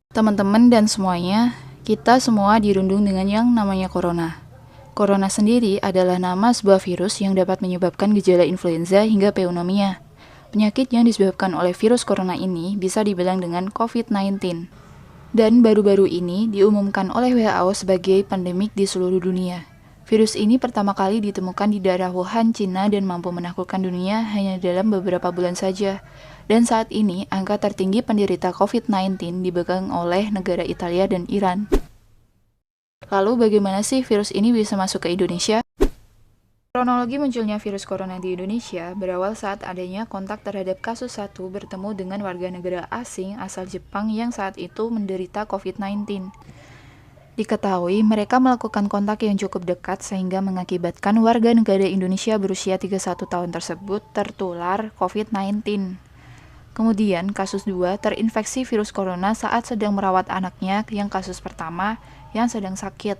Teman-teman dan semuanya, kita semua dirundung dengan yang namanya corona. Corona sendiri adalah nama sebuah virus yang dapat menyebabkan gejala influenza hingga pneumonia. Penyakit yang disebabkan oleh virus corona ini bisa dibilang dengan COVID-19. Dan baru-baru ini diumumkan oleh WHO sebagai pandemik di seluruh dunia. Virus ini pertama kali ditemukan di daerah Wuhan, Cina, dan mampu menaklukkan dunia hanya dalam beberapa bulan saja. Dan saat ini, angka tertinggi penderita COVID-19 dipegang oleh negara Italia dan Iran. Lalu bagaimana sih virus ini bisa masuk ke Indonesia? Kronologi munculnya virus corona di Indonesia berawal saat adanya kontak terhadap kasus 1 bertemu dengan warga negara asing asal Jepang yang saat itu menderita COVID-19. Diketahui mereka melakukan kontak yang cukup dekat sehingga mengakibatkan warga negara Indonesia berusia 31 tahun tersebut tertular COVID-19. Kemudian kasus 2 terinfeksi virus corona saat sedang merawat anaknya yang kasus pertama yang sedang sakit.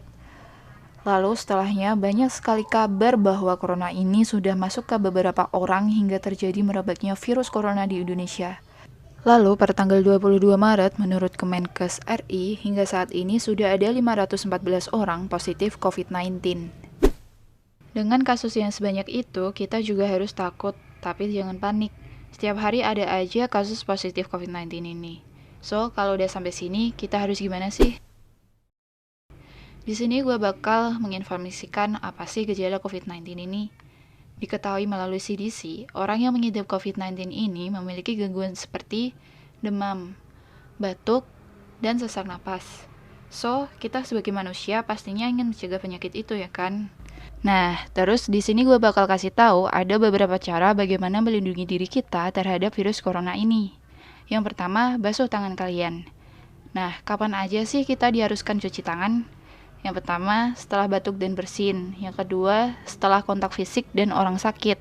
Lalu setelahnya banyak sekali kabar bahwa corona ini sudah masuk ke beberapa orang hingga terjadi merebaknya virus corona di Indonesia. Lalu, pada tanggal 22 Maret, menurut Kemenkes RI, hingga saat ini sudah ada 514 orang positif COVID-19. Dengan kasus yang sebanyak itu, kita juga harus takut, tapi jangan panik. Setiap hari ada aja kasus positif COVID-19 ini. So, kalau udah sampai sini, kita harus gimana sih? Di sini gue bakal menginformasikan apa sih gejala COVID-19 ini. Diketahui melalui CDC, orang yang mengidap COVID-19 ini memiliki gangguan seperti demam, batuk, dan sesak napas. So, kita sebagai manusia pastinya ingin mencegah penyakit itu ya kan? Nah, terus di sini gue bakal kasih tahu ada beberapa cara bagaimana melindungi diri kita terhadap virus corona ini. Yang pertama, basuh tangan kalian. Nah, kapan aja sih kita diharuskan cuci tangan? Yang pertama, setelah batuk dan bersin. Yang kedua, setelah kontak fisik dan orang sakit.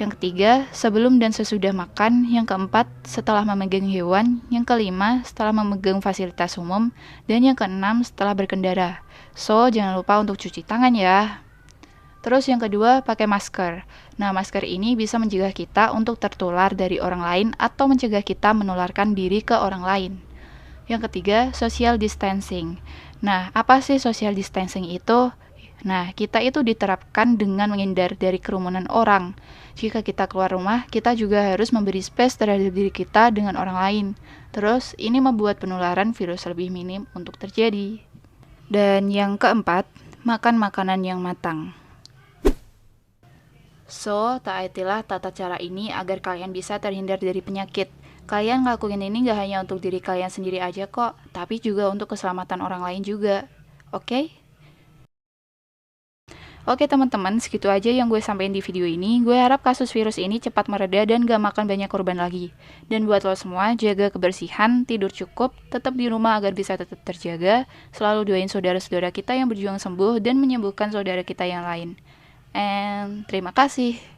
Yang ketiga, sebelum dan sesudah makan. Yang keempat, setelah memegang hewan. Yang kelima, setelah memegang fasilitas umum. Dan yang keenam, setelah berkendara. So, jangan lupa untuk cuci tangan ya. Terus yang kedua, pakai masker. Nah, masker ini bisa mencegah kita untuk tertular dari orang lain atau mencegah kita menularkan diri ke orang lain. Yang ketiga, social distancing. Nah, apa sih social distancing itu? Nah, kita itu diterapkan dengan menghindar dari kerumunan orang. Jika kita keluar rumah, kita juga harus memberi space terhadap diri kita dengan orang lain. Terus, ini membuat penularan virus lebih minim untuk terjadi. Dan yang keempat, makan makanan yang matang. So, taatilah tata cara ini agar kalian bisa terhindar dari penyakit. Kalian ngelakuin ini gak hanya untuk diri kalian sendiri aja kok, tapi juga untuk keselamatan orang lain juga. Oke? Oke teman-teman, segitu aja yang gue sampaikan di video ini. Gue harap kasus virus ini cepat mereda dan gak makan banyak korban lagi. Dan buat lo semua, jaga kebersihan, tidur cukup, tetap di rumah agar bisa tetap terjaga. Selalu doain saudara-saudara kita yang berjuang sembuh dan menyembuhkan saudara kita yang lain. And terima kasih.